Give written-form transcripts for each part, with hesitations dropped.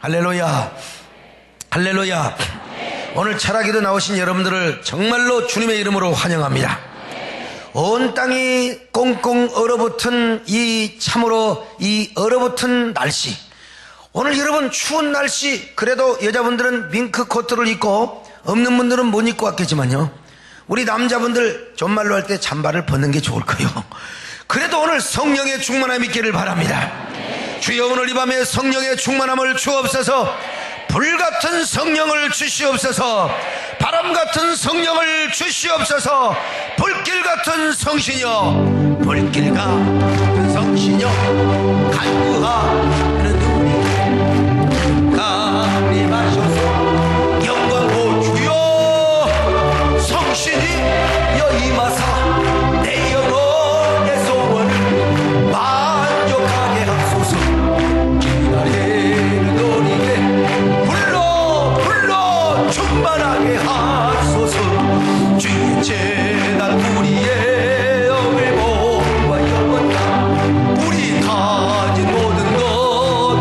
할렐루야, 할렐루야. 오늘 철학에도 나오신 여러분들을 정말로 주님의 이름으로 환영합니다. 온 땅이 꽁꽁 얼어붙은 이 참으로 이 얼어붙은 날씨, 오늘 여러분 추운 날씨, 그래도 여자분들은 밍크 코트를 입고 없는 분들은 못 입고 왔겠지만요, 우리 남자분들 존말로 할 때 잠바를 벗는 게 좋을 거예요. 그래도 오늘 성령의 충만함이 있기를 바랍니다. 주여, 오늘 이 밤에 성령의 충만함을 주옵소서. 불같은 성령을 주시옵소서. 바람같은 성령을 주시옵소서. 불길같은 성신여, 불길같은 성신여, 간구하는 우리 감리마셔서 영광 주여, 성신이 여임하사 내 영혼의 소원을 만족하게 하소서. 기다리는 우리에게 불러 충만하게 하소서. 주의 제단 우리의 영일몸과 영원과 우리 가진 모든 것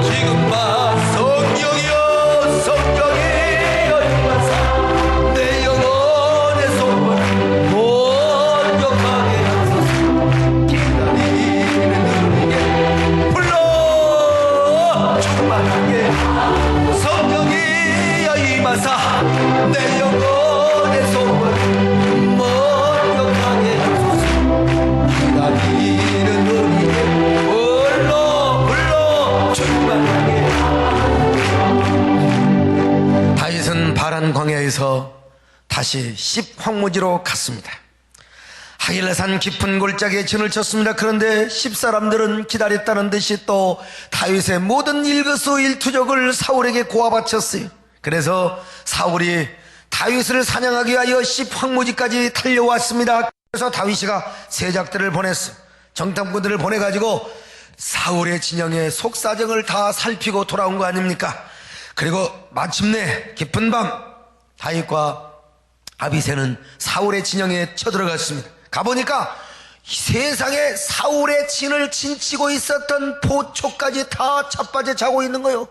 지금만 성령이여, 성령이여 임하사 내 영혼의 소원을 만족하게 하소서. 기다리는 우리에게 불러 충만하게 성령이여 임하사 내 영혼의 소원을 만족하게 하소서. 기다리는 우리에게 불러 충만하게. 다윗은 바란 광야에서 다시 십 황무지로 갔습니다. 하길라산 깊은 골짜기에 진을 쳤습니다. 그런데 십 사람들은 기다렸다는 듯이 또 다윗의 모든 일거수일투족을 사울에게 고아바쳤어요. 그래서 사울이 다윗을 사냥하기 위하여 십 황무지까지 달려왔습니다. 그래서 다윗이가 세작들을 보냈어. 정탐꾼들을 보내가지고 사울의 진영의 속사정을 다 살피고 돌아온 거 아닙니까? 그리고 마침내 깊은 밤 다윗과 아비새는 사울의 진영에 쳐들어갔습니다. 가보니까 세상에 사울의 진을 진치고 있었던 보초까지 다 자빠져 자고 있는 거예요.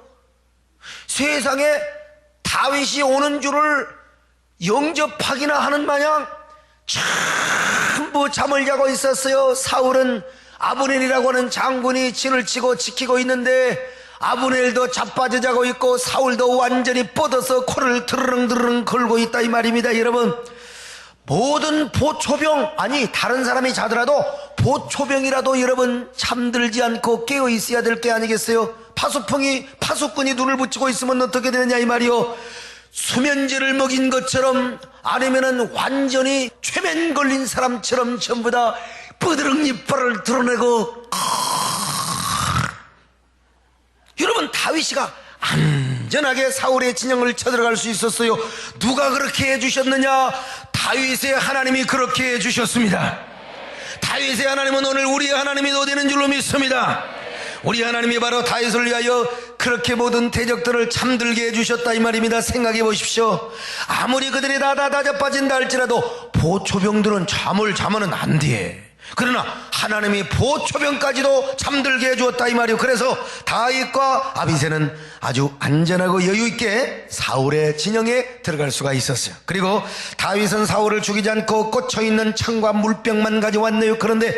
세상에 다윗이 오는 줄을 영접하기나 하는 마냥 전부 잠을 자고 있었어요. 사울은 아브넬이라고 하는 장군이 진을 치고 지키고 있는데 아브넬도 자빠져 자고 있고 사울도 완전히 뻗어서 코를 드르릉드르릉 걸고 있다 이 말입니다. 여러분, 모든 보초병, 아니 다른 사람이 자더라도 보초병이라도 여러분 잠들지 않고 깨어 있어야 될 게 아니겠어요? 파수꾼이 눈을 붙이고 있으면 어떻게 되느냐 이 말이요. 수면제를 먹인 것처럼, 아니면은 완전히 최면 걸린 사람처럼 전부 다 쁘드릉 이빨을 드러내고. 여러분, 다윗이가 안전하게 사울의 진영을 쳐들어갈 수 있었어요. 누가 그렇게 해주셨느냐? 다윗의 하나님이 그렇게 해주셨습니다. 다윗의 하나님은 오늘 우리의 하나님이 더 되는 줄로 믿습니다. 우리 하나님이 바로 다윗을 위하여 그렇게 모든 대적들을 잠들게 해주셨다 이 말입니다. 생각해 보십시오. 아무리 그들이 다 자빠진다 할지라도 보초병들은 잠을 자면은 안 돼. 그러나 하나님이 보초병까지도 잠들게 해주었다 이 말이요. 그래서 다윗과 아비새는 아주 안전하고 여유있게 사울의 진영에 들어갈 수가 있었어요. 그리고 다윗은 사울을 죽이지 않고 꽂혀있는 창과 물병만 가져왔네요. 그런데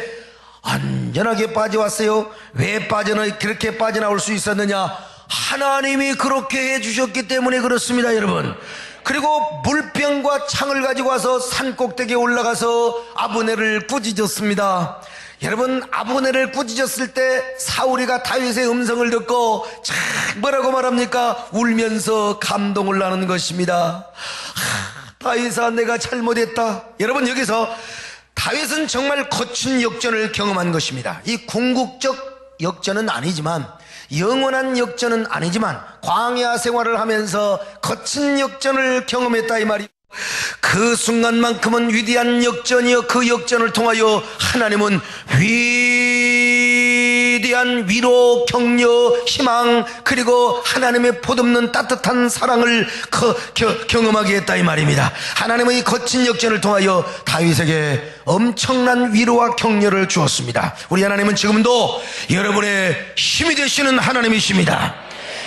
안전하게 빠져왔어요. 왜 그렇게 빠져나올 수 있었느냐? 하나님이 그렇게 해주셨기 때문에 그렇습니다, 여러분. 그리고 물병과 창을 가지고 와서 산꼭대기에 올라가서 아브넬을 꾸짖었습니다. 여러분, 아브넬을 꾸짖었을 때 사울이가 다윗의 음성을 듣고 뭐라고 말합니까? 울면서 감동을 나눈 것입니다. 다윗아, 내가 잘못했다. 여러분, 여기서 다윗은 정말 거친 역전을 경험한 것입니다. 이 궁극적 역전은 아니지만, 영원한 역전은 아니지만 광야 생활을 하면서 거친 역전을 경험했다 이 말이에요. 그 순간만큼은 위대한 역전이요, 그 역전을 통하여 하나님은 위대한 위로, 격려, 희망, 그리고 하나님의 보듬는 따뜻한 사랑을 경험하게 했다 이 말입니다. 하나님은 이 거친 역전을 통하여 다윗에게 엄청난 위로와 격려를 주었습니다. 우리 하나님은 지금도 여러분의 힘이 되시는 하나님이십니다.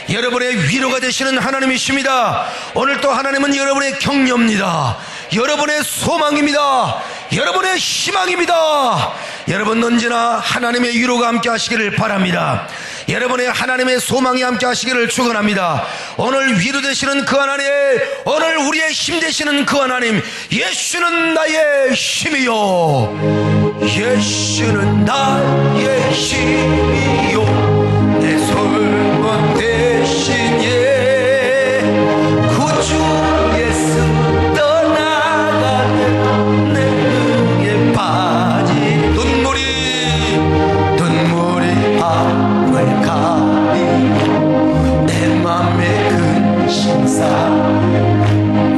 여러분의 위로가 되시는 하나님이십니다. 오늘 또 하나님은 여러분의 격려입니다. 여러분의 소망입니다. 여러분의 희망입니다. 여러분 언제나 하나님의 위로가 함께 하시기를 바랍니다. 여러분의 하나님의 소망이 함께 하시기를 축원합니다. 오늘 위로 되시는 그 하나님, 오늘 우리의 힘 되시는 그 하나님, 예수는 나의 힘이요, 예수는 나의 힘이요, 내 소원 대신 예 구주에서 떠나가는 내 눈에 빠진 눈물이 밤을 가리고 내 맘의 근심사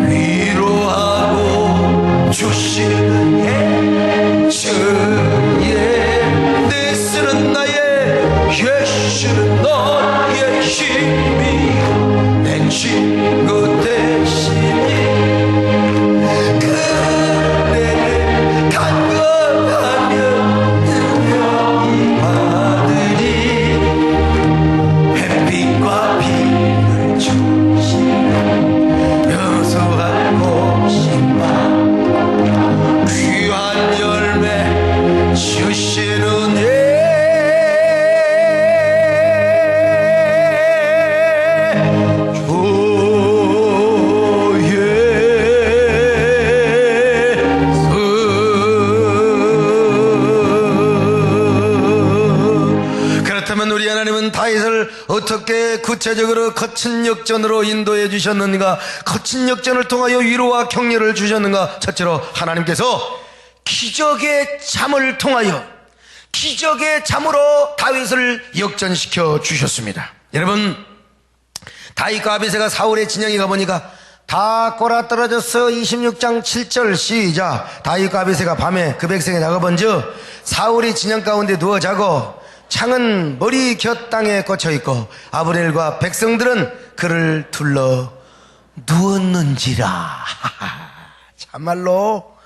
위로하고 주시는 주의 내 쓰는 나의 예수는 너의 힘이 내 친구 대신이 그대를 간과하며 이 아들이 햇빛과 비를 주시는 여수할 곳이마 귀한 열매 주시는 우리 하나님은 다윗을 어떻게 구체적으로 거친 역전으로 인도해 주셨는가, 거친 역전을 통하여 위로와 격려를 주셨는가. 첫째로 하나님께서 기적의 잠을 통하여 기적의 잠으로 다윗을 역전시켜 주셨습니다. 여러분, 다윗과 아비새가 사울의 진영에 가보니까 다 꼬라떨어졌어. 26장 7절 시작. 다윗과 아비새가 밤에 그 백성에 나가본즉 사울이 진영 가운데 누워 자고 창은 머리 곁 땅에 꽂혀있고 아브넬과 백성들은 그를 둘러 누웠는지라. 참말로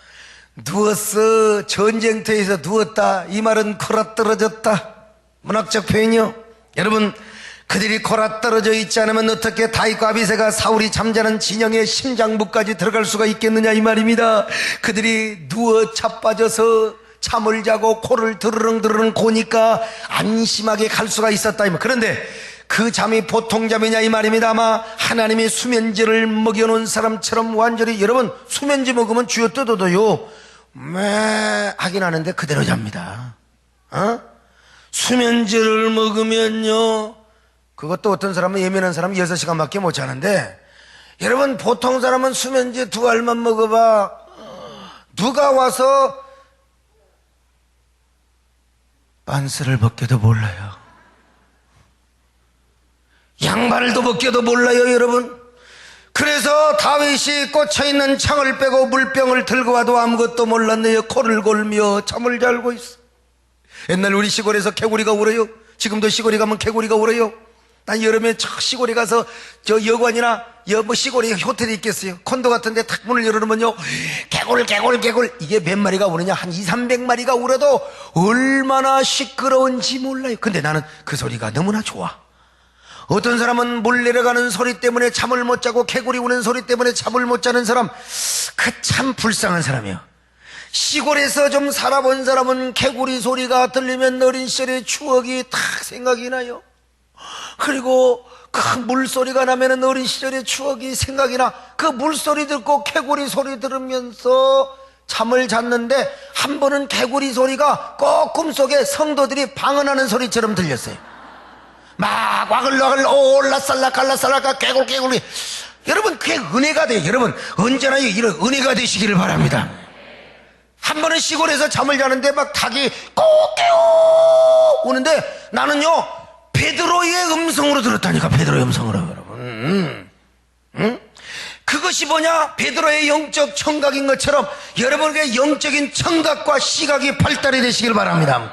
누웠어. 전쟁터에서 누웠다. 이 말은 콜아떨어졌다. 문학적 표현이요. 여러분, 그들이 콜아떨어져 있지 않으면 어떻게 다윗과 아비새가 사울이 잠자는 진영의 심장부까지 들어갈 수가 있겠느냐 이 말입니다. 그들이 누워 자빠져서 잠을 자고 코를 드르릉 고니까 안심하게 갈 수가 있었다. 그런데 그 잠이 보통 잠이냐 이 말입니다. 아마 하나님이 수면제를 먹여놓은 사람처럼 완전히, 여러분 수면제 먹으면 쥐어 뜯어도요 매 하긴 하는데 그대로 잡니다. 수면제를 먹으면요, 그것도 어떤 사람은 예민한 사람은 6시간밖에 못 자는데, 여러분 보통 사람은 수면제 2알만 먹어봐 누가 와서 반스를 벗겨도 몰라요. 양말도 벗겨도 몰라요, 여러분. 그래서 다윗이 꽂혀있는 창을 빼고 물병을 들고 와도 아무것도 몰랐네요. 코를 골며 잠을 잘고 있어. 옛날 우리 시골에서 개구리가 울어요. 지금도 시골에 가면 개구리가 울어요. 난 여름에 시골에 가서 저 여관이나 시골에 호텔이 있겠어요. 콘도 같은데 탁 문을 열어놓으면요, 개굴 이게 몇 마리가 우느냐, 한 200~300마리가 울어도 얼마나 시끄러운지 몰라요. 근데 나는 그 소리가 너무나 좋아. 어떤 사람은 물 내려가는 소리 때문에 잠을 못 자고 개구리 우는 소리 때문에 잠을 못 자는 사람, 그 참 불쌍한 사람이에요. 시골에서 좀 살아본 사람은 개구리 소리가 들리면 어린 시절의 추억이 탁 생각이 나요. 그리고 그 물소리가 나면 어린 시절의 추억이 생각이 나. 그 물소리 듣고 개구리 소리 들으면서 잠을 잤는데, 한 번은 개구리 소리가 꼭 꿈속에 성도들이 방언하는 소리처럼 들렸어요. 막 와글와글 올라살라 갈라살라가 개굴. 여러분 그게 은혜가 돼요. 여러분 언제나 이런 은혜가 되시기를 바랍니다. 한 번은 시골에서 잠을 자는데 막 닭이 꼬깨오 우는데, 나는요 베드로의 음성으로 들었다니까. 베드로의 음성으로. 여러분 그것이 뭐냐, 베드로의 영적 청각인 것처럼 여러분에게 영적인 청각과 시각이 발달이 되시길 바랍니다.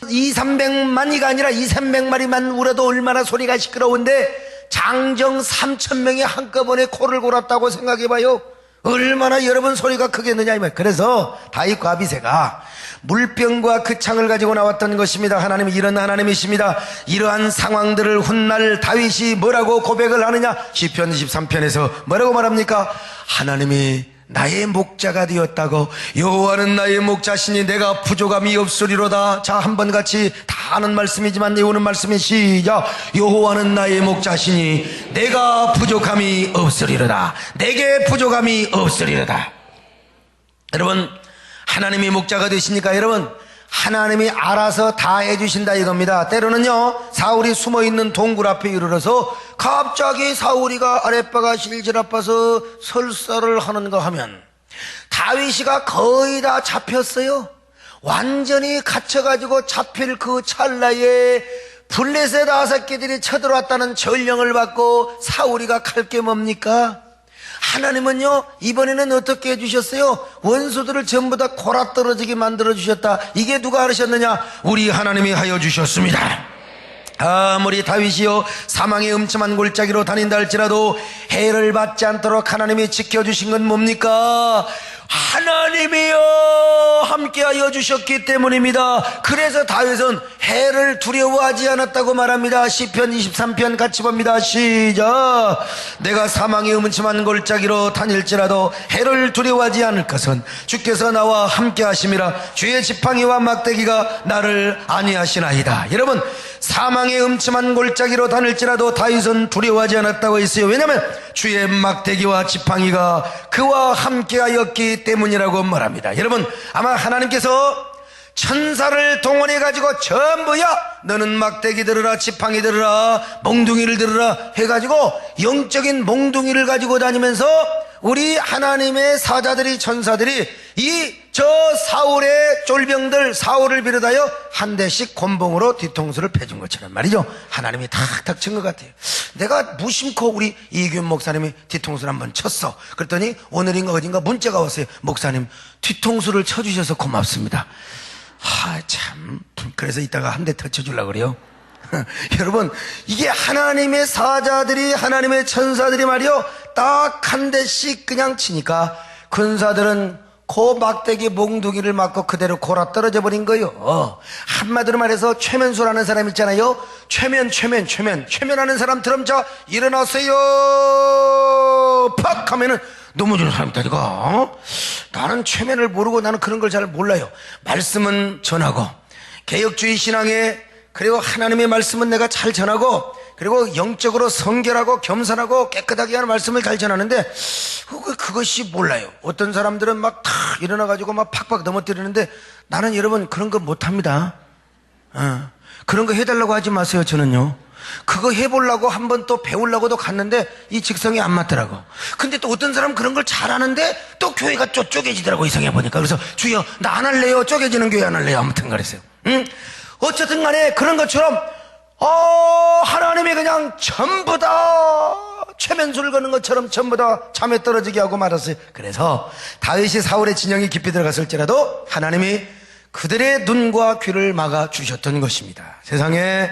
200~300마리가 아니라 200~300마리만 울어도 얼마나 소리가 시끄러운데, 장정 3,000명이 한꺼번에 코를 골았다고 생각해봐요. 얼마나 여러분 소리가 크겠느냐. 그래서 다윗과 아비새가 물병과 그 창을 가지고 나왔던 것입니다. 하나님이 이런 하나님이십니다. 이러한 상황들을 훗날 다윗이 뭐라고 고백을 하느냐. 시편 23편에서 뭐라고 말합니까? 하나님이 나의 목자가 되었다고. 여호와는 나의 목자시니 내가 부족함이 없으리로다. 자, 한번 같이 다 아는 말씀이지만 외우는 말씀이 시작. 여호와는 나의 목자시니 내가 부족함이 없으리로다. 내게 부족함이 없으리로다. 여러분, 하나님이 목자가 되시니까 여러분, 하나님이 알아서 다 해주신다 이겁니다. 때로는요, 사울이 숨어있는 동굴 앞에 이르러서 갑자기 사울이가 아랫배가 실질 아파서 설사를 하는가 하면 다윗이가 거의 다 잡혔어요. 완전히 갇혀가지고 잡힐 그 찰나에 블레셋 5개들이 쳐들어왔다는 전령을 받고 사울이가 갈 게 뭡니까? 하나님은요, 이번에는 어떻게 해주셨어요? 원수들을 전부 다 골아떨어지게 만들어주셨다. 이게 누가 하셨느냐? 우리 하나님이 하여 주셨습니다. 아무리 다윗이요 사망의 음침한 골짜기로 다닌다 할지라도 해를 받지 않도록 하나님이 지켜주신 건 뭡니까? 하나님이요 함께하여 주셨기 때문입니다. 그래서 다윗은 해를 두려워하지 않았다고 말합니다. 시편 23편 같이 봅니다. 시작. 내가 사망의 음침한 골짜기로 다닐지라도 해를 두려워하지 않을 것은 주께서 나와 함께하심이라. 주의 지팡이와 막대기가 나를 안위하시나이다. 여러분, 사망의 음침한 골짜기로 다닐지라도 다윗은 두려워하지 않았다고 했어요. 왜냐하면 주의 막대기와 지팡이가 그와 함께하였기 때문이라고 말합니다. 여러분, 아마 하나님께서 천사를 동원해가지고 전부야 너는 막대기 들으라, 지팡이 들으라, 몽둥이를 들으라 해가지고 영적인 몽둥이를 가지고 다니면서 우리 하나님의 사자들이, 천사들이 저 사울의 쫄병들, 사울을 비롯하여 한 대씩 곤봉으로 뒤통수를 패준 것처럼 말이죠. 하나님이 탁탁 친 것 같아요. 내가 무심코 우리 이규현 목사님이 뒤통수를 한번 쳤어. 그랬더니 오늘인가 어딘가 문자가 왔어요. 목사님, 뒤통수를 쳐주셔서 고맙습니다. 참, 그래서 이따가 한 대 더 쳐주려고 그래요. 여러분, 이게 하나님의 사자들이, 하나님의 천사들이 말이요, 딱 한 대씩 그냥 치니까 군사들은 그 막대기 몽둥이를 맞고 그대로 골아 떨어져 버린 거예요. 한마디로 말해서 최면수라는 사람 있잖아요. 최면하는 사람 들으면 자 일어나세요 팍 하면은 넘어지는 사람이다니까. 나는 최면을 모르고 나는 그런 걸 잘 몰라요. 말씀은 전하고 개혁주의 신앙에, 그리고 하나님의 말씀은 내가 잘 전하고, 그리고 영적으로 성결하고 겸손하고 깨끗하게 하는 말씀을 잘 전하는데 그것이 몰라요. 어떤 사람들은 막 탁 일어나가지고 막 팍팍 넘어뜨리는데 나는 여러분 그런 거 못합니다. 그런 거 해달라고 하지 마세요. 저는요, 그거 해보려고 한번 또 배우려고도 갔는데 이 직성이 안 맞더라고. 근데 또 어떤 사람은 그런 걸 잘하는데 또 교회가 쪼개지더라고, 이상해 보니까. 그래서 주여 나 안 할래요. 쪼개지는 교회 안 할래요. 아무튼 그랬어요. 어쨌든 간에 그런 것처럼 하나님이 그냥 전부 다 최면수를 거는 것처럼 전부 다 잠에 떨어지게 하고 말았어요. 그래서 다윗이 사울의 진영에 깊이 들어갔을지라도 하나님이 그들의 눈과 귀를 막아 주셨던 것입니다. 세상에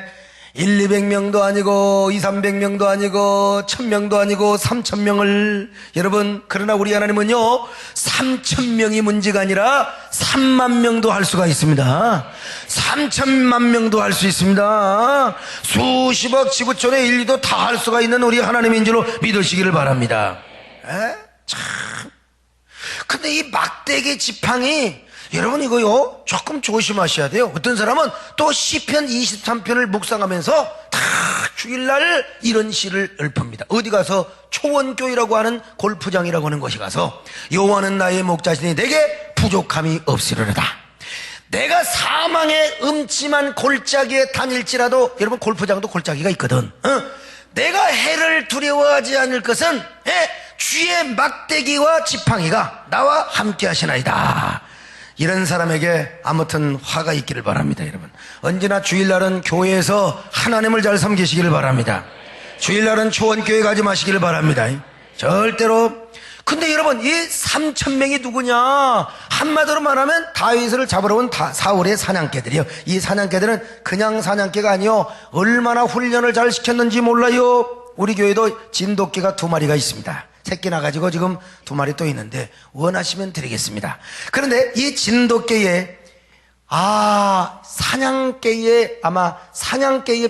100-200명도 아니고 200-300명도 아니고 1000명도 아니고 3000명을, 여러분, 그러나 우리 하나님은요 3000명이 문제가 아니라 3만 명도 할 수가 있습니다. 3천만 명도 할 수 있습니다. 수십억 지구촌의 인류도 다 할 수가 있는 우리 하나님인 줄로 믿으시기를 바랍니다. 참. 근데 이 막대기 지팡이, 여러분 이거요 조금 조심하셔야 돼요. 어떤 사람은 또 시편 23편을 묵상하면서 다 주일날 이런 시를 읊습니다. 어디 가서 초원교회라고 하는 골프장이라고 하는 곳에 가서 여호와는 나의 목자시니 내게 부족함이 없으리로다. 내가 사망의 음침한 골짜기에 다닐지라도, 여러분 골프장도 골짜기가 있거든. 내가 해를 두려워하지 않을 것은 주의 막대기와 지팡이가 나와 함께 하시나이다. 이런 사람에게 아무튼 화가 있기를 바랍니다. 여러분, 언제나 주일날은 교회에서 하나님을 잘 섬기시기를 바랍니다. 주일날은 초원교회 가지 마시기를 바랍니다. 절대로. 근데 여러분, 이 3,000명이 누구냐? 한마디로 말하면 다윗을 잡으러 온 사울의 사냥개들이요. 이 사냥개들은 그냥 사냥개가 아니요, 얼마나 훈련을 잘 시켰는지 몰라요. 우리 교회도 진돗개가 2마리가 있습니다. 새끼 나가지고 지금 2마리 또 있는데 원하시면 드리겠습니다. 그런데 이 진돗개에 아마 사냥개의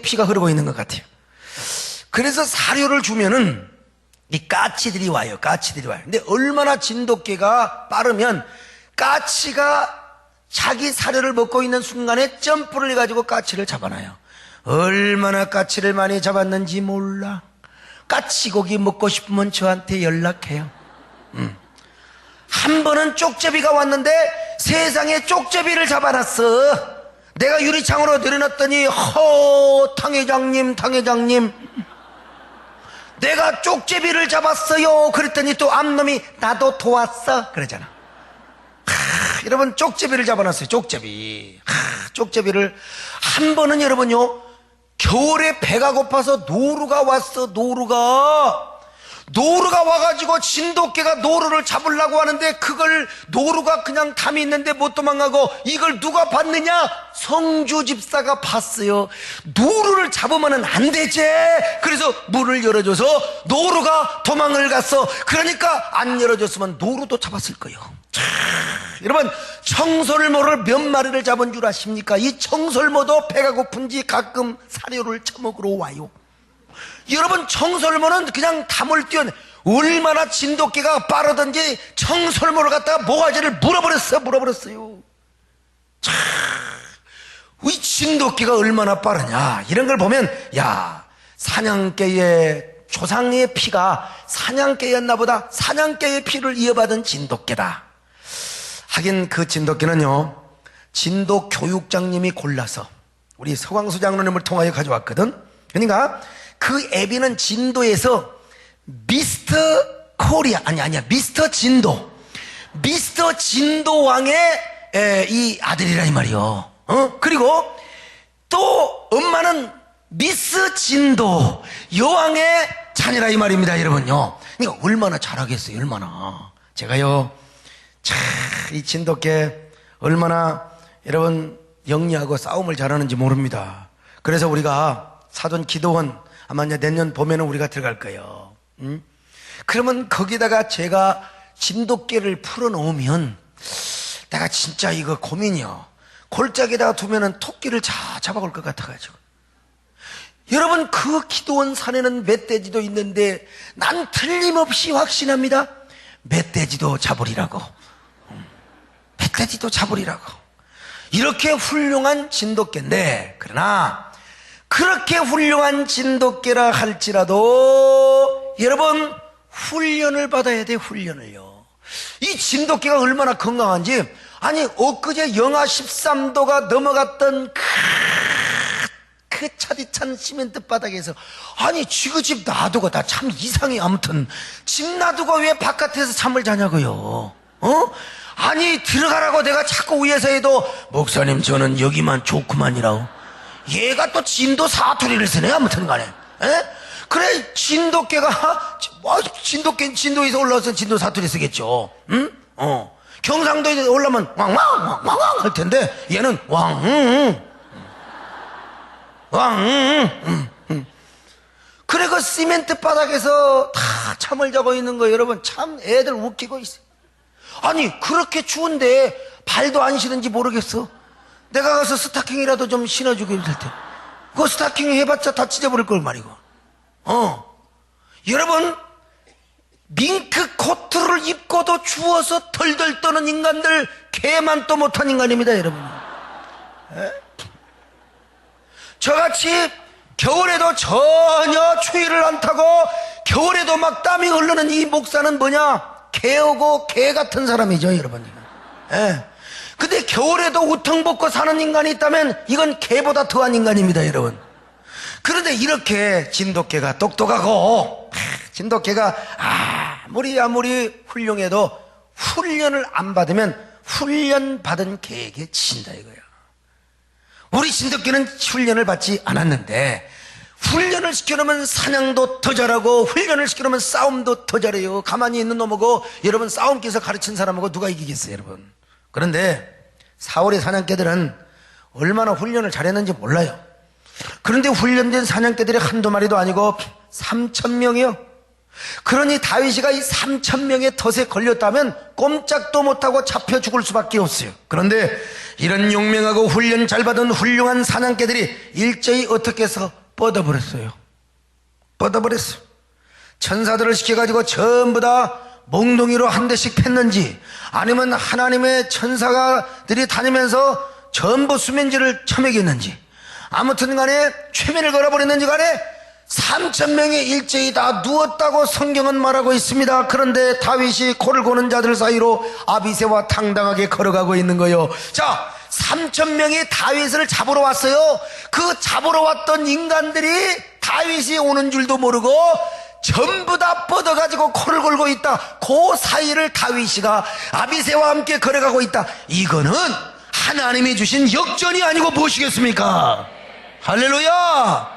피가 흐르고 있는 것 같아요. 그래서 사료를 주면은 이 까치들이 와요. 근데 얼마나 진돗개가 빠르면 까치가 자기 사료를 먹고 있는 순간에 점프를 해가지고 까치를 잡아놔요. 얼마나 까치를 많이 잡았는지 몰라. 까치고기 먹고 싶으면 저한테 연락해요. 한 번은 쪽제비가 왔는데 세상에 쪽제비를 잡아놨어. 내가 유리창으로 내려놨더니 당 회장님 내가 쪽제비를 잡았어요. 그랬더니 또 앞놈이 나도 도왔어 그러잖아. 여러분 쪽제비를 잡아놨어요. 쪽제비를 한 번은 여러분요, 겨울에 배가 고파서 노루가 왔어. 노루가 와가지고 진돗개가 노루를 잡으려고 하는데 그걸 노루가 그냥 담이 있는데 못 도망가고 이걸 누가 봤느냐? 성주 집사가 봤어요. 노루를 잡으면 안 되지. 그래서 문을 열어줘서 노루가 도망을 갔어. 그러니까 안 열어줬으면 노루도 잡았을 거예요. 여러분 청설모를 몇 마리를 잡은 줄 아십니까? 이 청설모도 배가 고픈지 가끔 사료를 처먹으러 와요. 여러분 청설모는 그냥 담을 뛰어 얼마나 진돗개가 빠르든지 청설모를 갖다가 모가지를 물어버렸어요. 이 진돗개가 얼마나 빠르냐 이런 걸 보면 야, 사냥개의 조상의 피가 사냥개였나 보다. 사냥개의 피를 이어받은 진돗개다. 하긴 그 진돗개는요, 진도 교육장님이 골라서 우리 서광수 장로님을 통하여 가져왔거든. 그러니까 그 애비는 진도에서 미스터 코리아 미스터 진도 왕의 이 아들이라 이 말이요. 그리고 또 엄마는 미스 진도 여왕의 자녀라 이 말입니다, 여러분요. 그러니까 얼마나 잘하겠어요, 얼마나. 제가요, 이 진돗개 얼마나 여러분 영리하고 싸움을 잘하는지 모릅니다. 그래서 우리가 사돈 기도원 아마 이제 내년 봄에는 우리가 들어갈 거예요. 그러면 거기다가 제가 진돗개를 풀어놓으면 내가 진짜 이거 고민이요. 골짜기에다가 두면은 토끼를 잡아올 것 같아가지고. 여러분 그 기도원 산에는 멧돼지도 있는데 난 틀림없이 확신합니다. 멧돼지도 잡으리라고. 이렇게 훌륭한 진돗개인데, 그러나 그렇게 훌륭한 진돗개라 할지라도 여러분 훈련을 받아야 돼. 훈련을요. 이 진돗개가 얼마나 건강한지, 아니 엊그제 영하 13도가 넘어갔던 그 차디찬 시멘트 바닥에서, 아니 쥐그 집 놔두고, 나 참 이상해. 아무튼 집 놔두고 왜 바깥에서 잠을 자냐고요. 아니 들어가라고 내가 자꾸 위에서 해도 목사님 저는 여기만 좋구만이라고. 얘가 또 진도 사투리를 쓰네. 아무튼 간에. 그래 진돗개가 진도에서 올라와서 진도 사투리 쓰겠죠. 경상도에 올라오면 왕왕왕왕왕 할 텐데 얘는 그래 그 시멘트 바닥에서 다 잠을 자고 있는 거 여러분 참 애들 웃기고 있어요. 아니 그렇게 추운데 발도 안 시는지 모르겠어. 내가 가서 스타킹이라도 좀 신어주게 될 때 그 스타킹 해봤자 다 찢어버릴 걸 말이고. 여러분 밍크 코트를 입고도 추워서 덜덜 떠는 인간들 개만 또 못한 인간입니다, 여러분. 저같이 겨울에도 전혀 추위를 안 타고 겨울에도 막 땀이 흐르는 이 목사는 뭐냐? 개오고 개 같은 사람이죠, 여러분. 근데 겨울에도 우통 벗고 사는 인간이 있다면 이건 개보다 더한 인간입니다, 여러분. 그런데 이렇게 진돗개가 똑똑하고, 진돗개가 아무리 훌륭해도 훈련을 안 받으면 훈련 받은 개에게 친다 이거야. 우리 진돗개는 훈련을 받지 않았는데 훈련을 시켜놓으면 사냥도 더 잘하고 훈련을 시켜놓으면 싸움도 더 잘해요. 가만히 있는 놈하고 여러분 싸움기에서 가르친 사람하고 누가 이기겠어요, 여러분. 그런데 사월의 사냥개들은 얼마나 훈련을 잘했는지 몰라요. 그런데 훈련된 사냥개들이 한두 마리도 아니고 3,000명이요. 그러니 다윗이가 이 3,000명의 덫에 걸렸다면 꼼짝도 못하고 잡혀 죽을 수밖에 없어요. 그런데 이런 용맹하고 훈련 잘 받은 훌륭한 사냥개들이 일제히 어떻게 해서 뻗어버렸어요. 뻗어버렸어요. 천사들을 시켜가지고 전부 다 몽둥이로 한 대씩 팼는지, 아니면 하나님의 천사들이 다니면서 전부 수면지를 쳐먹였는지, 아무튼 간에 최면을 걸어버렸는지 간에 3,000명이 일제히 다 누웠다고 성경은 말하고 있습니다. 그런데 다윗이 코를 고는 자들 사이로 아비새와 당당하게 걸어가고 있는 거예요. 자, 3,000명이 다윗을 잡으러 왔어요. 그 잡으러 왔던 인간들이 다윗이 오는 줄도 모르고 전부 다 뻗어가지고 코를 골고 있다. 그 사이를 다윗이가 아비새와 함께 걸어가고 있다. 이거는 하나님이 주신 역전이 아니고 무엇이겠습니까? 할렐루야!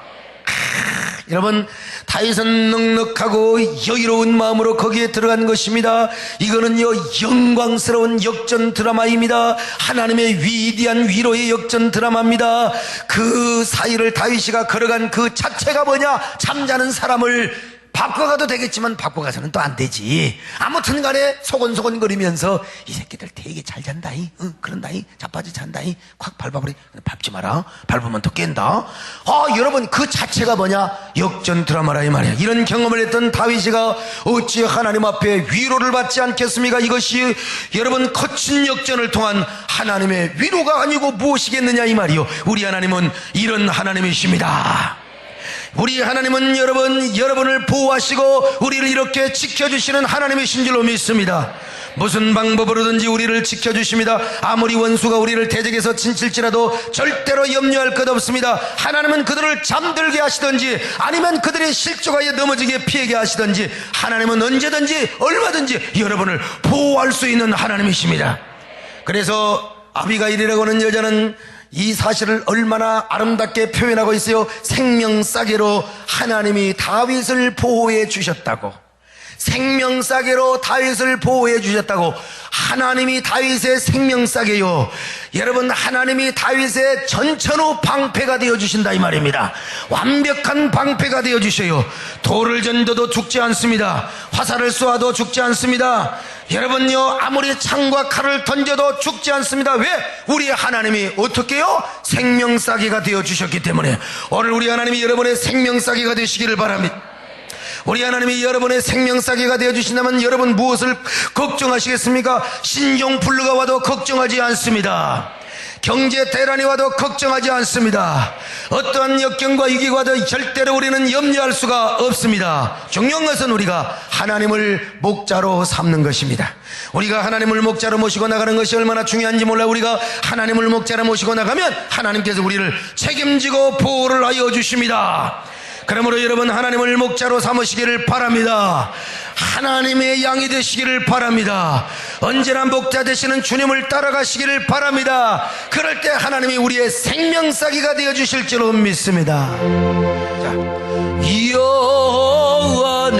여러분, 다윗은 넉넉하고 여유로운 마음으로 거기에 들어간 것입니다. 이거는요, 영광스러운 역전 드라마입니다. 하나님의 위대한 위로의 역전 드라마입니다. 그 사이를 다윗이가 걸어간 그 자체가 뭐냐? 잠자는 사람을 바꿔가도 되겠지만 바꿔가서는 또 안 되지. 아무튼 간에 소곤소곤거리면서 이 새끼들 되게 잘 잔다이, 그런다이, 자빠지 잔다이, 콱 밟아버리. 밟지 마라. 밟으면 또 깬다. 여러분, 그 자체가 뭐냐? 역전 드라마라 이 말이야. 이런 경험을 했던 다윗이가 어찌 하나님 앞에 위로를 받지 않겠습니까? 이것이 여러분 거친 역전을 통한 하나님의 위로가 아니고 무엇이겠느냐 이 말이요. 우리 하나님은 이런 하나님이십니다. 우리 하나님은 여러분을 보호하시고 우리를 이렇게 지켜주시는 하나님이신 줄로 믿습니다. 무슨 방법으로든지 우리를 지켜주십니다. 아무리 원수가 우리를 대적해서 친칠지라도 절대로 염려할 것 없습니다. 하나님은 그들을 잠들게 하시든지 아니면 그들이 실족하여 넘어지게 피하게 하시든지 하나님은 언제든지 얼마든지 여러분을 보호할 수 있는 하나님이십니다. 그래서 아비가일이라고 하는 여자는 이 사실을 얼마나 아름답게 표현하고 있어요. 생명싸개로 하나님이 다윗을 보호해 주셨다고. 생명싸개로 다윗을 보호해 주셨다고. 하나님이 다윗의 생명싸개요. 여러분, 하나님이 다윗의 전천후 방패가 되어주신다 이 말입니다. 완벽한 방패가 되어주셔요. 돌을 던져도 죽지 않습니다. 화살을 쏘아도 죽지 않습니다. 여러분요, 아무리 창과 칼을 던져도 죽지 않습니다. 왜? 우리 하나님이 어떻게 해요? 생명싸개가 되어주셨기 때문에. 오늘 우리 하나님이 여러분의 생명싸개가 되시기를 바랍니다. 우리 하나님이 여러분의 생명싸개가 되어주신다면 여러분 무엇을 걱정하시겠습니까? 신종플루가 와도 걱정하지 않습니다. 경제 대란이 와도 걱정하지 않습니다. 어떠한 역경과 위기가 와도 절대로 우리는 염려할 수가 없습니다. 중요한 것은 우리가 하나님을 목자로 삼는 것입니다. 우리가 하나님을 목자로 모시고 나가는 것이 얼마나 중요한지 몰라. 우리가 하나님을 목자로 모시고 나가면 하나님께서 우리를 책임지고 보호를 하여 주십니다. 그러므로 여러분, 하나님을 목자로 삼으시기를 바랍니다. 하나님의 양이 되시기를 바랍니다. 언제나 목자 되시는 주님을 따라가시기를 바랍니다. 그럴 때 하나님이 우리의 생명싸기가 되어주실 줄로 믿습니다. 자, 여호와는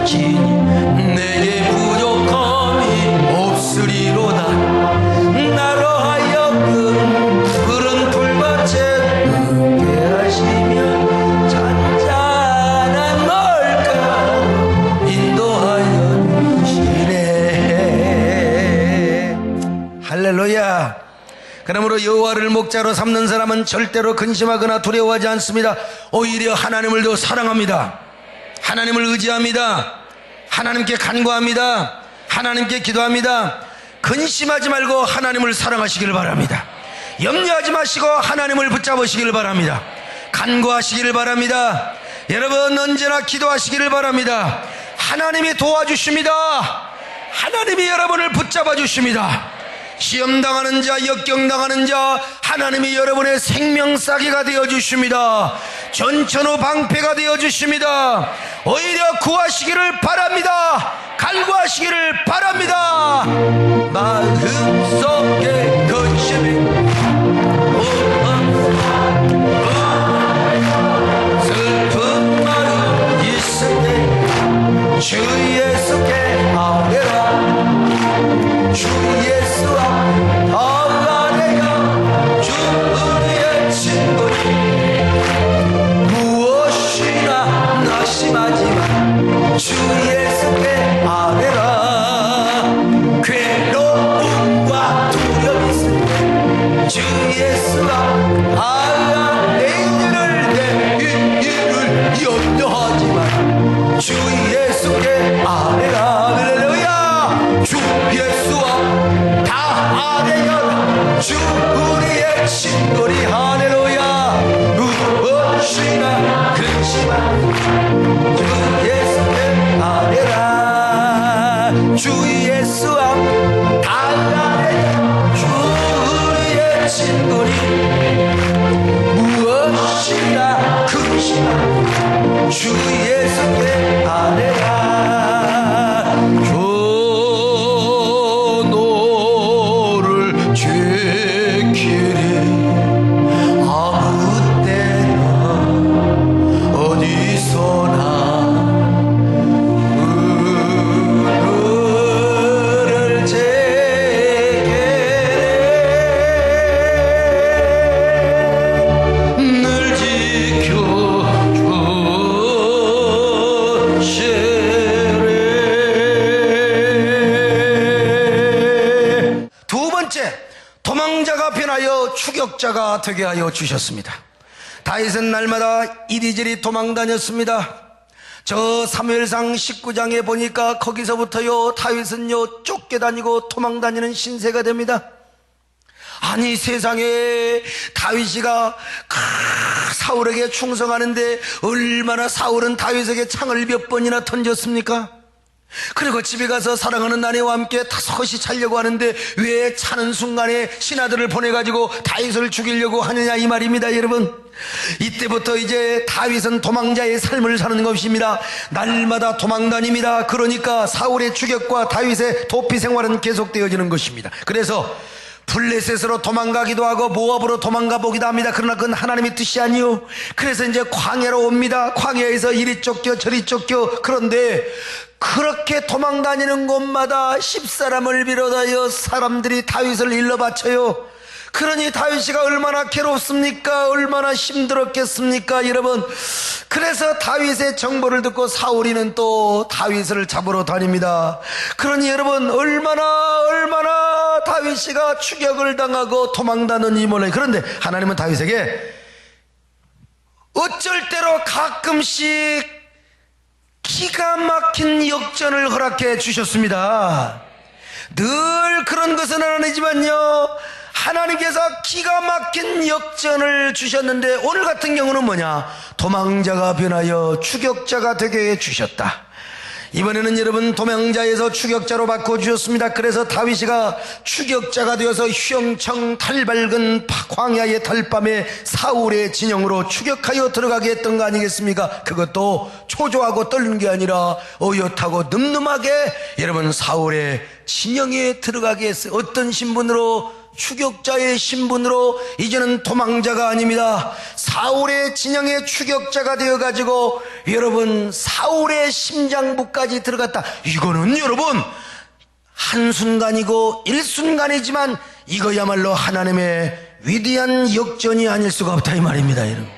긴 내게 부족함이 없으리로다. 나로 하여금 푸른 풀밭에 누게 하시며 잔잔한 멀가 인도하여 주시네. 할렐루야. 그러므로 여호와를 목자로 삼는 사람은 절대로 근심하거나 두려워하지 않습니다. 오히려 하나님을 더 사랑합니다. 하나님을 의지합니다. 하나님께 간구합니다. 하나님께 기도합니다. 근심하지 말고 하나님을 사랑하시길 바랍니다. 염려하지 마시고 하나님을 붙잡으시길 바랍니다. 간구하시기를 바랍니다. 여러분, 언제나 기도하시기를 바랍니다. 하나님이 도와주십니다. 하나님이 여러분을 붙잡아 주십니다. 시험당하는 자, 역경당하는 자, 하나님이 여러분의 생명싸기가 되어주십니다. 전천후 방패가 되어주십니다. 오히려 구하시기를 바랍니다. 간구하시기를 바랍니다. 마음속에 거심이 슬픈 마음 있을 때 주 예수께 아뢰라. 주 예수 앞에 아뢰라. 주 우리의 친구니 무엇이나 낙심하지 주 예수가 내 일을 염려하지만 주 예수께 아뢰라. 할렐루야. 주 예수와 다 아뢰라. 주 우리의 친구리. 할렐루야. 무엇이나 근심한 주 예수께 아뢰라. 주 예수와 다 아뢰라. 주 우리의 친구리. 무엇이나 근심한 주 예수께 아뢰라. 너를 지키리. 아무 때나 어디서나 그를 제게 늘 지켜주시리. 두 번째, 도망자가 변하여 추격자가 되게 하여 주셨습니다. 다윗은 날마다 이리저리 도망다녔습니다. 저 사무엘상 19장에 보니까 거기서부터요 다윗은요 쫓겨다니고 도망다니는 신세가 됩니다. 아니 세상에 다윗이가 사울에게 충성하는데 얼마나 사울은 다윗에게 창을 몇 번이나 던졌습니까? 그리고 집에 가서 사랑하는 아내와 함께 다섯이 자려고 하는데 왜 자는 순간에 신하들을 보내가지고 다윗을 죽이려고 하느냐 이 말입니다. 여러분, 이때부터 이제 다윗은 도망자의 삶을 사는 것입니다. 날마다 도망다닙니다. 그러니까 사울의 추격과 다윗의 도피 생활은 계속되어지는 것입니다. 그래서 블레셋으로 도망가기도 하고 모압으로 도망가 보기도 합니다. 그러나 그건 하나님의 뜻이 아니요. 그래서 이제 광야로 옵니다. 광야에서 이리 쫓겨 저리 쫓겨. 그런데 그렇게 도망다니는 곳마다 10사람을 비롯하여 사람들이 다윗을 일러 바쳐요. 그러니 다윗이가 얼마나 괴롭습니까? 얼마나 힘들었겠습니까? 여러분, 그래서 다윗의 정보를 듣고 사울이는 또 다윗을 잡으러 다닙니다. 그러니 여러분, 얼마나 다윗이가 추격을 당하고 도망다니는지 몰라요. 그런데 하나님은 다윗에게 어쩔 때로 가끔씩 기가 막힌 역전을 허락해 주셨습니다. 늘 그런 것은 아니지만요, 하나님께서 기가 막힌 역전을 주셨는데 오늘 같은 경우는 뭐냐? 도망자가 변하여 추격자가 되게 해주셨다. 이번에는 여러분 도망자에서 추격자로 바꿔주셨습니다. 그래서 다윗이가 추격자가 되어서 휘영청 달밝은 광야의 달밤에 사울의 진영으로 추격하여 들어가게 했던 거 아니겠습니까? 그것도 초조하고 떨는 게 아니라 어엿하고 늠름하게 여러분 사울의 진영에 들어가게 했어요. 어떤 신분으로? 추격자의 신분으로. 이제는 도망자가 아닙니다. 사울의 진영의 추격자가 되어가지고 여러분 사울의 심장부까지 들어갔다. 이거는 여러분 한순간이고 일순간이지만 이거야말로 하나님의 위대한 역전이 아닐 수가 없다 이 말입니다. 여러분,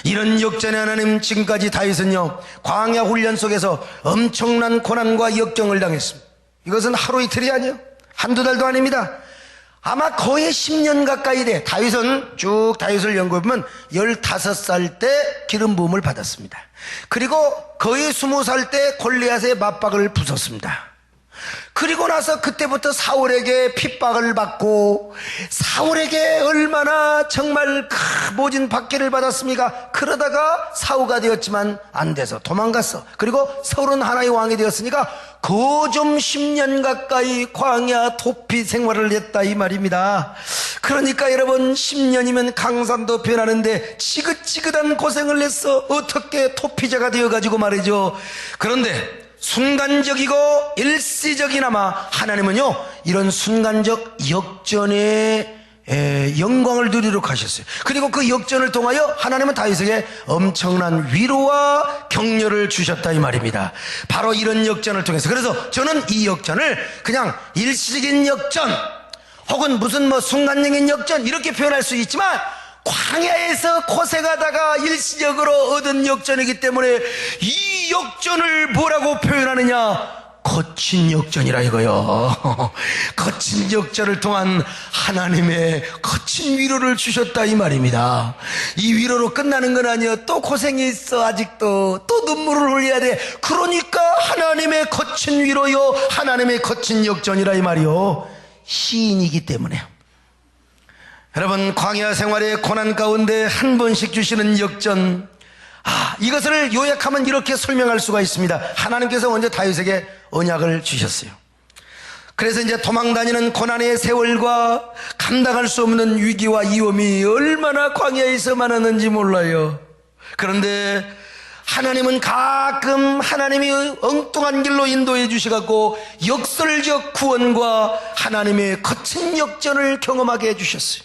이런 역전의 하나님, 지금까지 다윗은요 광야 훈련 속에서 엄청난 고난과 역경을 당했습니다. 이것은 하루 이틀이 아니에요. 한두 달도 아닙니다. 아마 거의 10년 가까이 돼. 다윗은 쭉 다윗을 연구해보면 15살 때 기름 부음을 받았습니다. 그리고 거의 20살 때 골리앗의 맞박을 부쉈습니다. 그리고 나서 그때부터 사울에게 핍박을 받고 사울에게 얼마나 정말 모진 박해를 받았습니까? 그러다가 사후가 되었지만 안 돼서 도망갔어. 그리고 서울은 하나의 왕이 되었으니까 거좀 10년 가까이 광야 도피 생활을 했다 이 말입니다. 그러니까 여러분 10년이면 강산도 변하는데 지긋지긋한 고생을 했어. 어떻게 도피자가 되어가지고 말이죠. 그런데 순간적이고 일시적이나마 하나님은요 이런 순간적 역전의 영광을 누리도록 하셨어요. 그리고 그 역전을 통하여 하나님은 다윗에게 엄청난 위로와 격려를 주셨다 이 말입니다. 바로 이런 역전을 통해서. 그래서 저는 이 역전을 그냥 일시적인 역전 혹은 무슨 순간적인 역전 이렇게 표현할 수 있지만, 광야에서 고생하다가 일시적으로 얻은 역전이기 때문에 이 역전을 뭐라고 표현하느냐? 거친 역전이라 이거요. 거친 역전을 통한 하나님의 거친 위로를 주셨다 이 말입니다. 이 위로로 끝나는 건 아니에요. 또 고생이 있어. 아직도 또 눈물을 흘려야 돼. 그러니까 하나님의 거친 위로요, 하나님의 거친 역전이라 이 말이요. 시인이기 때문에요. 여러분, 광야 생활의 고난 가운데 한 번씩 주시는 역전, 이것을 요약하면 이렇게 설명할 수가 있습니다. 하나님께서 먼저 다윗에게 언약을 주셨어요. 그래서 이제 도망다니는 고난의 세월과 감당할 수 없는 위기와 위험이 얼마나 광야에서 많았는지 몰라요. 그런데 하나님은 가끔 하나님이 엉뚱한 길로 인도해 주셔갖고 역설적 구원과 하나님의 거친 역전을 경험하게 해주셨어요.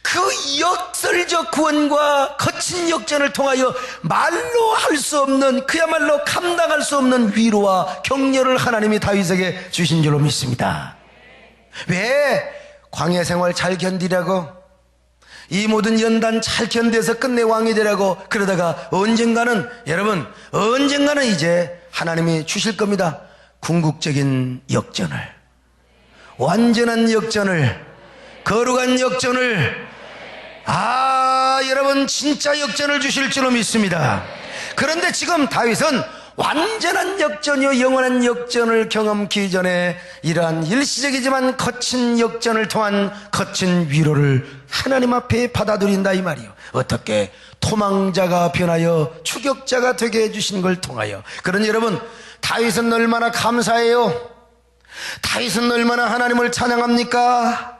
그 역설적 구원과 거친 역전을 통하여 말로 할 수 없는, 그야말로 감당할 수 없는 위로와 격려를 하나님이 다윗에게 주신 줄로 믿습니다. 왜? 광야 생활 잘 견디라고, 이 모든 연단 잘 견뎌서 끝내 왕이 되라고. 그러다가 언젠가는, 여러분, 언젠가는 이제 하나님이 주실 겁니다. 궁극적인 역전을, 완전한 역전을, 거룩한 역전을, 여러분, 진짜 역전을 주실 줄로 믿습니다. 그런데 지금 다윗은 완전한 역전이요, 영원한 역전을 경험하기 전에 이러한 일시적이지만 거친 역전을 통한 거친 위로를 하나님 앞에 받아들인다 이 말이요. 어떻게? 토망자가 변하여 추격자가 되게 해주신 걸 통하여. 그러니 여러분, 다윗은 얼마나 감사해요. 다윗은 얼마나 하나님을 찬양합니까?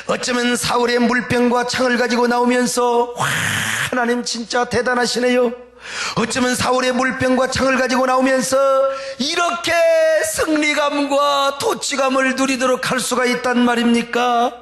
어쩌면 사울의 물병과 창을 가지고 나오면서 하나님 진짜 대단하시네요. 어쩌면 사울의 물병과 창을 가지고 나오면서 이렇게 승리감과 도취감을 누리도록 할 수가 있단 말입니까?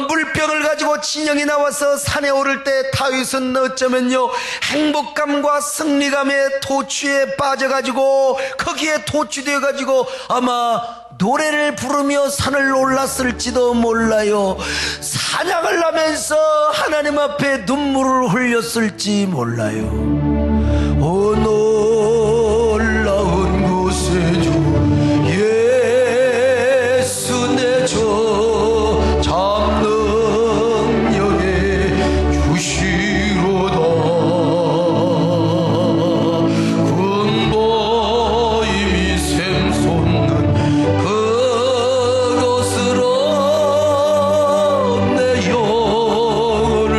물병을 가지고 진영이 나와서 산에 오를 때 다윗은 어쩌면요, 행복감과 승리감의 도취에 빠져가지고 거기에 도취되어가지고 아마 노래를 부르며 산을 올랐을지도 몰라요. 사냥을 하면서 하나님 앞에 눈물을 흘렸을지 몰라요. 오 놀라운 곳에 주 예수 내 저 잡는 여에 주시로다. 근보임이 샘솟는 그곳으로 내 영혼을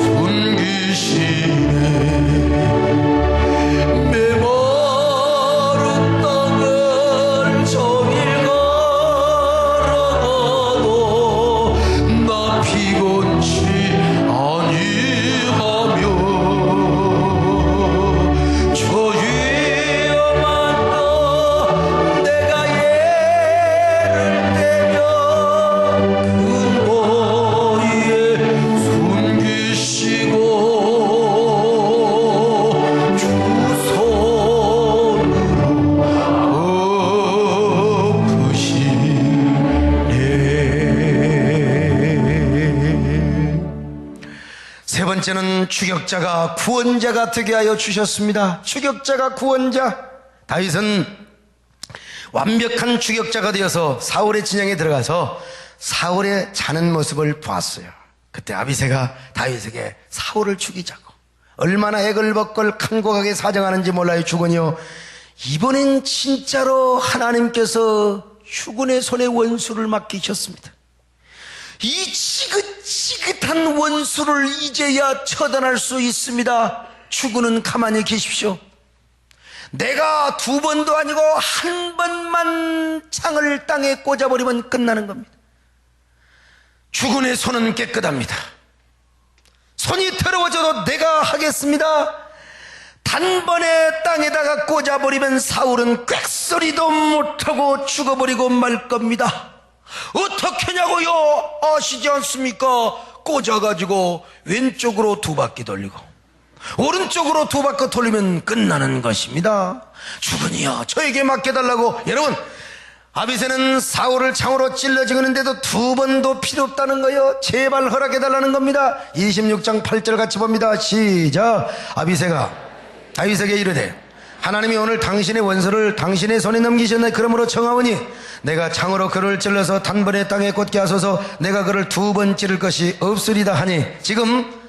숨기시네. 메마른 땅을 종일 걸어가도 나 피곤치 아니하며 저 위험한 것 내가 예를 대며 근보에 숨기시고 주 손으로 덮으시네. 세 번째는 추격자가 구원자가 되게 하여 주셨습니다. 추격자가 구원자. 다윗은 완벽한 추격자가 되어서 사울의 진영에 들어가서 사울의 자는 모습을 보았어요. 그때 아비새가 다윗에게 사울을 죽이자고 얼마나 애걸복걸 간곡하게 사정하는지 몰라요. 죽으니요, 이번엔 진짜로 하나님께서 죽은의 손에 원수를 맡기셨습니다. 이 지긋지긋한 원수를 이제야 처단할 수 있습니다. 죽은은 가만히 계십시오. 내가 두 번도 아니고 한 번만 창을 땅에 꽂아버리면 끝나는 겁니다. 죽은의 손은 깨끗합니다. 손이 더러워져도 내가 하겠습니다. 단번에 땅에다가 꽂아버리면 사울은 꽥소리도 못하고 죽어버리고 말 겁니다. 어떻게냐고요? 아시지 않습니까? 꽂아가지고 왼쪽으로 두 바퀴 돌리고 오른쪽으로 두 바퀴 돌리면 끝나는 것입니다. 죽으니요, 저에게 맡겨달라고. 여러분, 아비새는 사울을 창으로 찔러 죽이는데도 두 번도 필요 없다는 거예요. 제발 허락해달라는 겁니다. 26장 8절 같이 봅니다. 시작. 아비새가 다윗에게 이르되 하나님이 오늘 당신의 원수를 당신의 손에 넘기셨네. 그러므로 청하오니 내가 창으로 그를 찔러서 단번에 땅에 꽂게 하소서. 내가 그를 2번 찌를 것이 없으리다 하니, 지금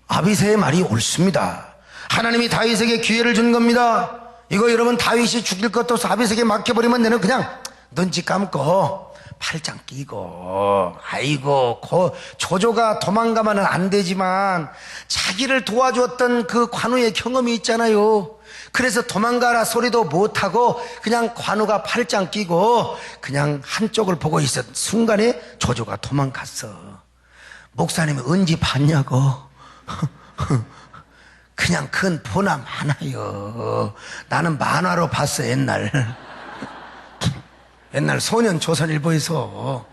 아비새의 말이 옳습니다. 하나님이 다윗에게 기회를 준 겁니다. 이거 여러분, 다윗이 죽일 것도 없어 아비새에게 맡겨버리면 내는 그냥 눈치 감고 팔짱 끼고, 아이고 조조가 도망가면 안 되지만 자기를 도와주었던 그 관우의 경험이 있잖아요. 그래서 도망가라 소리도 못하고 그냥 관우가 팔짱 끼고 그냥 한쪽을 보고 있었 순간에 조조가 도망갔어. 목사님이 언제 봤냐고. 그냥 그건 보나 마나요. 나는 만화로 봤어. 옛날 소년조선일보에서.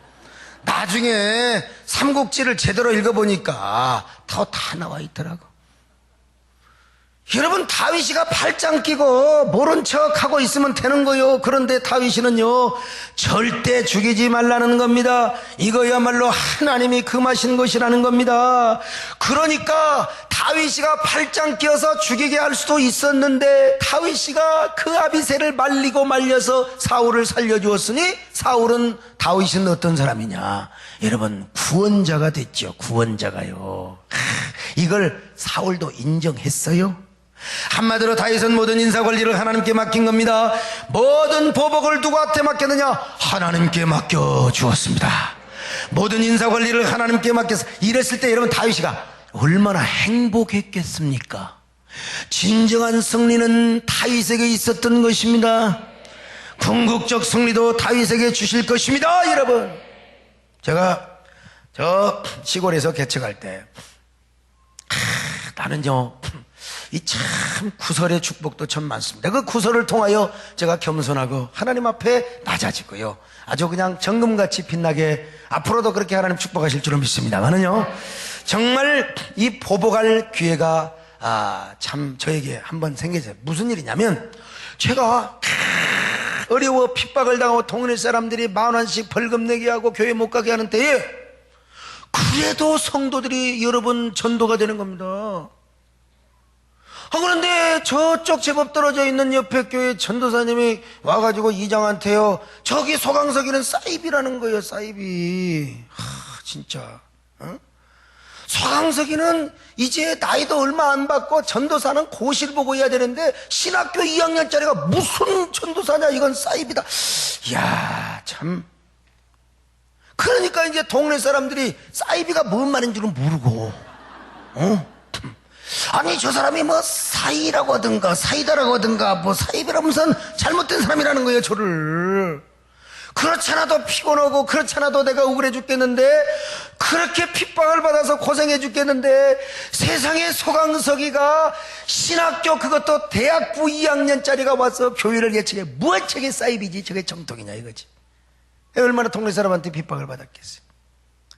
나중에 삼국지를 제대로 읽어보니까 다 나와 있더라고. 여러분, 다윗이가 팔짱 끼고 모른 척하고 있으면 되는 거요. 그런데 다윗이는요, 절대 죽이지 말라는 겁니다. 이거야말로 하나님이 금하신 것이라는 겁니다. 그러니까 다윗이가 팔짱 끼어서 죽이게 할 수도 있었는데, 다윗이가 그 아비새를 말리고 말려서 사울을 살려주었으니, 사울은 다윗은 어떤 사람이냐? 여러분, 구원자가 됐죠. 구원자가요. 이걸 사울도 인정했어요. 한마디로 다윗은 모든 인사관리를 하나님께 맡긴 겁니다. 모든 보복을 누구한테 맡겼느냐? 하나님께 맡겨주었습니다. 모든 인사관리를 하나님께 맡겨서 이랬을 때 여러분, 다윗이가 얼마나 행복했겠습니까? 진정한 승리는 다윗에게 있었던 것입니다. 궁극적 승리도 다윗에게 주실 것입니다. 여러분, 제가 저 시골에서 개척할 때 나는요, 이 참 구설의 축복도 참 많습니다. 그 구설을 통하여 제가 겸손하고 하나님 앞에 낮아지고요, 아주 그냥 정금같이 빛나게 앞으로도 그렇게 하나님 축복하실 줄은 믿습니다만은요, 정말 이 보복할 기회가 참 저에게 한번 생겼어요. 무슨 일이냐면, 제가 어려워 핍박을 당하고 동네 사람들이 10,000원씩 벌금 내게 하고 교회 못 가게 하는 때에, 그래도 성도들이 여러분 전도가 되는 겁니다. 그런데 저쪽 제법 떨어져 있는 옆에 교회 전도사님이 와가지고 이장한테요, 저기 소강석이는 사이비라는 거예요. 사이비. 진짜 소강석이는 이제 나이도 얼마 안 받고 전도사는 고시를 보고 해야 되는데 신학교 2학년짜리가 무슨 전도사냐, 이건 사이비다. 이야, 참. 그러니까 이제 동네 사람들이 사이비가 뭔 말인 줄은 모르고, 아니 저 사람이 뭐 사이라고 하든가 사이다라고 하든가 뭐 사이비라면서 잘못된 사람이라는 거예요, 저를. 그렇잖아도 피곤하고 그렇잖아도 내가 억울해 죽겠는데, 그렇게 핍박을 받아서 고생해 죽겠는데, 세상에 소강석이가 신학교, 그것도 대학부 2학년짜리가 와서 교회를 예측해. 무엇 저게 사이비지, 저게 정통이냐 이거지. 얼마나 동네 사람한테 핍박을 받았겠어요.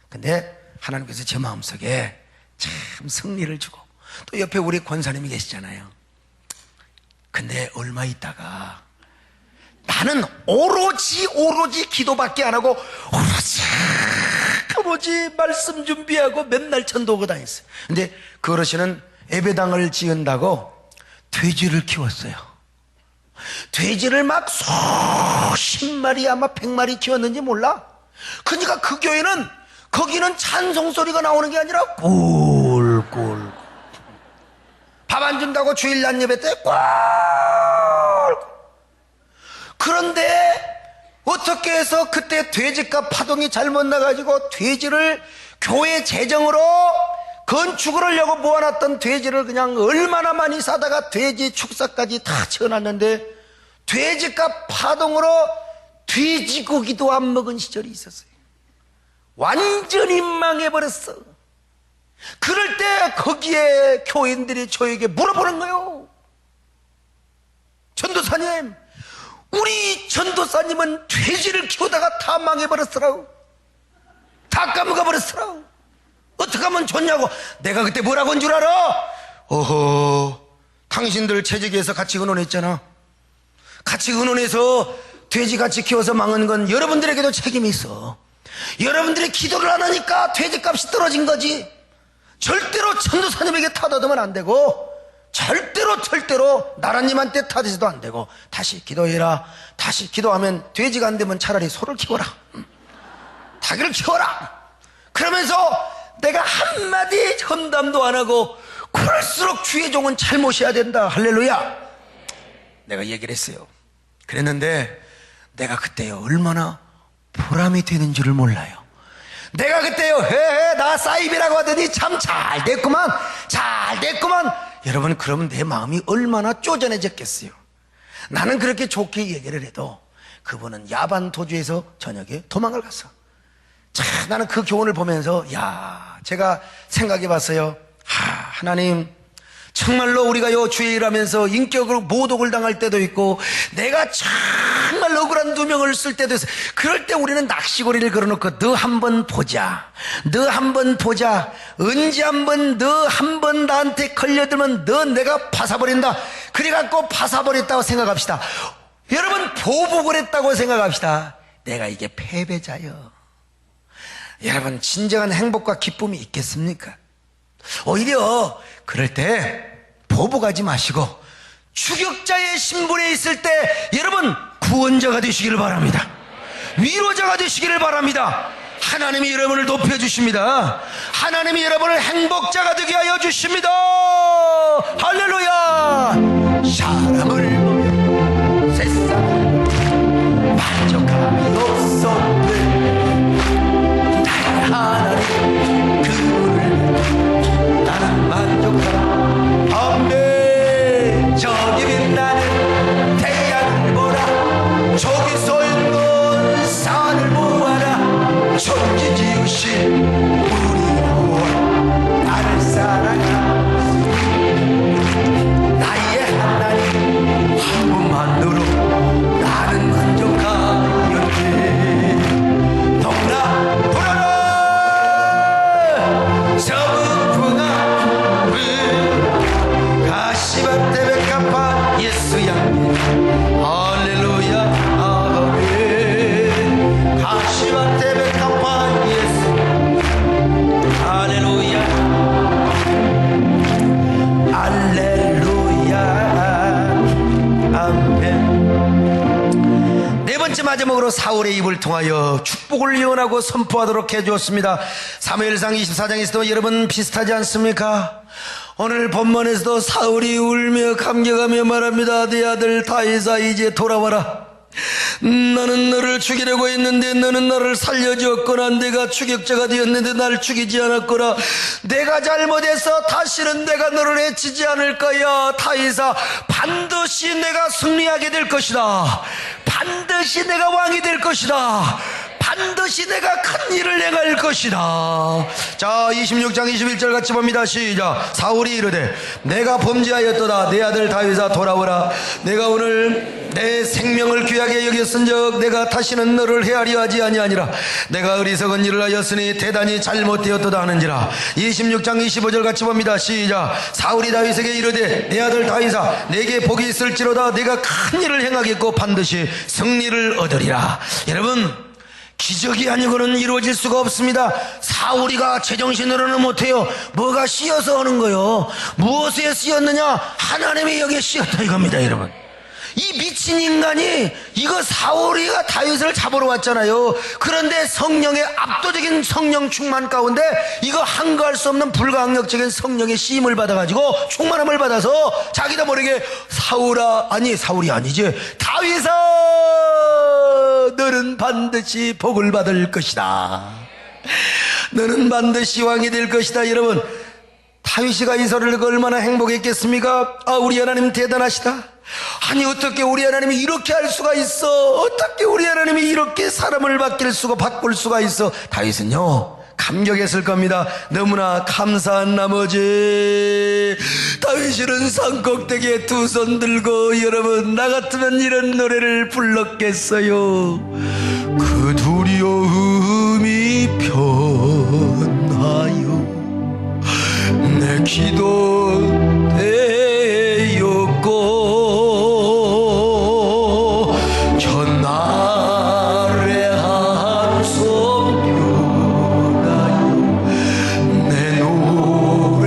근데 하나님께서 제 마음속에 참 승리를 주고, 또 옆에 우리 권사님이 계시잖아요. 근데 얼마 있다가 나는 오로지 기도밖에 안 하고 오로지 말씀 준비하고 맨날 전도하고 다녔어요. 근데 그 어르신은 예배당을 지은다고 돼지를 키웠어요. 돼지를 막 수십 마리, 아마 100마리 키웠는지 몰라. 그러니까 그 교회는, 거기는 찬송 소리가 나오는 게 아니라 꿀꿀. 밥 안 준다고 주일 날 예배 때 꿀. 그런데 어떻게 해서 그때 돼지값 파동이 잘못 나가지고 돼지를 교회 재정으로 건축을 하려고 모아놨던 돼지를 그냥 얼마나 많이 사다가 돼지 축사까지 다 채워놨는데, 돼지값 파동으로 돼지고기도 안 먹은 시절이 있었어요. 완전히 망해버렸어. 그럴 때 거기에 교인들이 저에게 물어보는 거예요. 전도사님, 우리 전도사님은 돼지를 키우다가 다 망해버렸더라고. 다 까먹어버렸더라고. 어떻게 하면 좋냐고. 내가 그때 뭐라고 한 줄 알아? 어허, 당신들 채직에서 같이 의논했잖아. 같이 의논해서 돼지같이 키워서 망한 건 여러분들에게도 책임이 있어. 여러분들이 기도를 안 하니까 돼지값이 떨어진 거지. 절대로 전도사님에게 타다두면 안 되고, 절대로 나라님한테 탓해서도 안 되고, 다시 기도해라. 다시 기도하면 돼지가 안 되면 차라리 소를 키워라. 닭을 키워라. 그러면서 내가 한마디 험담도 안 하고, 그럴수록 주의 종은 잘 모셔야 된다. 할렐루야. 내가 얘기를 했어요. 그랬는데 내가 그때요 얼마나 보람이 되는 줄을 몰라요. 내가 그때요 나 사이비라고 하더니 참 잘됐구만. 여러분, 그러면 내 마음이 얼마나 쪼잔해졌겠어요. 나는 그렇게 좋게 얘기를 해도 그분은 야반 도주에서 저녁에 도망을 갔어. 나는 그 교훈을 보면서 제가 생각해 봤어요. 하나님, 정말로 우리가 요 주의 일하면서 인격으로 모독을 당할 때도 있고, 내가 정말 억울한 누명을 쓸 때도 있어요. 그럴 때 우리는 낚시고리를 걸어놓고 너 한번 보자. 언제 한번 너 한번 나한테 걸려들면 너 내가 파사버린다. 그래갖고 파사버렸다고 생각합시다. 여러분, 보복을 했다고 생각합시다. 내가 이게 패배자요. 여러분, 진정한 행복과 기쁨이 있겠습니까? 오히려 그럴 때 보복하지 마시고 추격자의 신분에 있을 때 여러분 구원자가 되시기를 바랍니다. 위로자가 되시기를 바랍니다. 하나님이 여러분을 높여주십니다. 하나님이 여러분을 행복자가 되게 하여 주십니다. 할렐루야. 사람을 세상 만족하옵소서. 나의 하나님 그분을 나는 만족하라. 아멘. 저기 빛나는 태양을 보라. 저기 솟는 산을 보아라. 천지 지으신 우리 여호와 나를 사랑하라. 나의 하나님 한 분만으로 나는 만족하였네. 동나 불어라. 서북풍아 가시밭에 백합화 예수 양면. 할렐루야. 아멘. 가시밭에 백합화 예수. 할렐루야. 할렐루야. 아멘. 네 번째 마지막으로 사울의 입을 통하여 축복을 예언하고 선포하도록 해주었습니다. 사무엘상 24장에서도 여러분 비슷하지 않습니까? 오늘 본문에서도 사울이 울며 감격하며 말합니다. 네 아들 다윗아 이제 돌아와라. 나는 너를 죽이려고 했는데 너는 나를 살려주었거나 내가 추격자가 되었는데 날 죽이지 않았거나 내가 잘못해서 다시는 내가 너를 해치지 않을 거야. 다윗아, 반드시 내가 승리하게 될 것이다. 반드시 내가 왕이 될 것이다. 반드시 내가 큰 일을 행할 것이다. 자, 26장 21절 같이 봅니다. 시작. 사울이 이르되 내가 범죄하였도다. 내 아들 다윗아 돌아오라. 내가 오늘 내 생명을 귀하게 여겼은즉 내가 다시는 너를 헤아려 하지 아니하니라. 내가 어리석은 일을 하였으니 대단히 잘못되었도다 하는지라. 26장 25절 같이 봅니다. 시작. 사울이 다윗에게 이르되 내 아들 다윗아 내게 복이 있을지로다. 내가 큰 일을 행하겠고 반드시 승리를 얻으리라. 여러분, 기적이 아니고는 이루어질 수가 없습니다. 사울이가 제정신으로는 못해요. 뭐가 씌어서 오는 거요. 무엇에 씌었느냐? 하나님이 여기에 씌었다 이겁니다. 여러분, 이 미친 인간이 이거 사울이가 다윗을 잡으러 왔잖아요. 그런데 성령의 압도적인 성령 충만 가운데 이거 한가할 수 없는 불가항력적인 성령의 시임을 받아가지고 충만함을 받아서 자기도 모르게 사울아, 아니 사울이 아니지, 다윗아 너는 반드시 복을 받을 것이다. 너는 반드시 왕이 될 것이다. 여러분, 다윗이가 이 소리를 듣고 얼마나 행복했겠습니까? 아, 우리 하나님 대단하시다. 아니 어떻게 우리 하나님이 이렇게 할 수가 있어? 어떻게 우리 하나님이 이렇게 사람을 바꿀 수가 있어? 다윗은요 감격했을 겁니다. 너무나 감사한 나머지 다윗이는 산꼭대기에 두 손 들고, 여러분 나 같으면 이런 노래를 불렀겠어요. 그 두려움이 변하여 내 기도 되었고 전날의 한숨 변하여 내 노래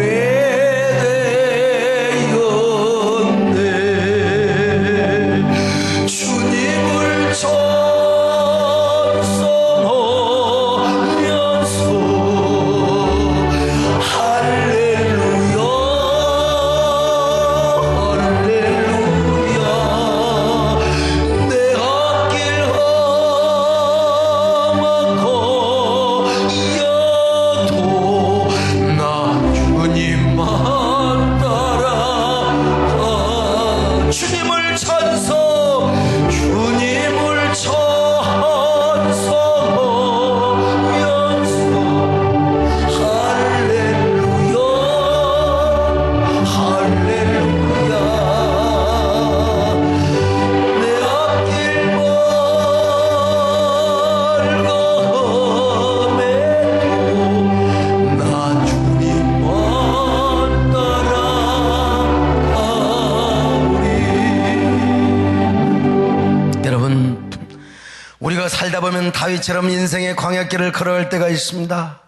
보면 다윗처럼 인생의 광야길을 걸어갈 때가 있습니다.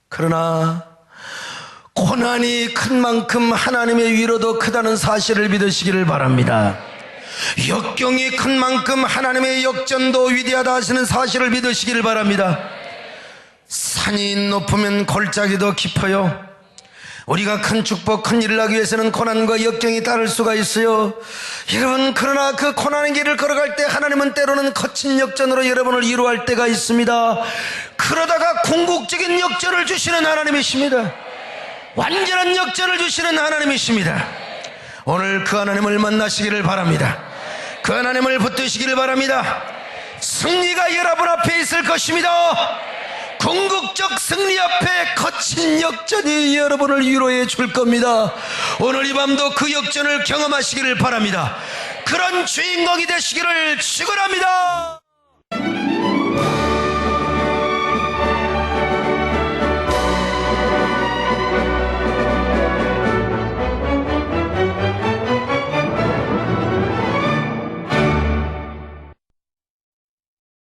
그러나 고난이 큰 만큼 하나님의 위로도 크다는 사실을 믿으시기를 바랍니다. 역경이 큰 만큼 하나님의 역전도 위대하다 하시는 사실을 믿으시기를 바랍니다. 산이 높으면 골짜기도 깊어요. 우리가 큰 축복, 큰 일을 하기 위해서는 고난과 역경이 따를 수가 있어요. 여러분, 그러나 그 고난의 길을 걸어갈 때 하나님은 때로는 거친 역전으로 여러분을 위로할 때가 있습니다. 그러다가 궁극적인 역전을 주시는 하나님이십니다. 완전한 역전을 주시는 하나님이십니다. 오늘 그 하나님을 만나시기를 바랍니다. 그 하나님을 붙드시기를 바랍니다. 승리가 여러분 앞에 있을 것입니다. 궁극적 승리 앞에 거친 역전이 여러분을 위로해 줄 겁니다. 오늘 이 밤도 그 역전을 경험하시기를 바랍니다. 그런 주인공이 되시기를 축원합니다.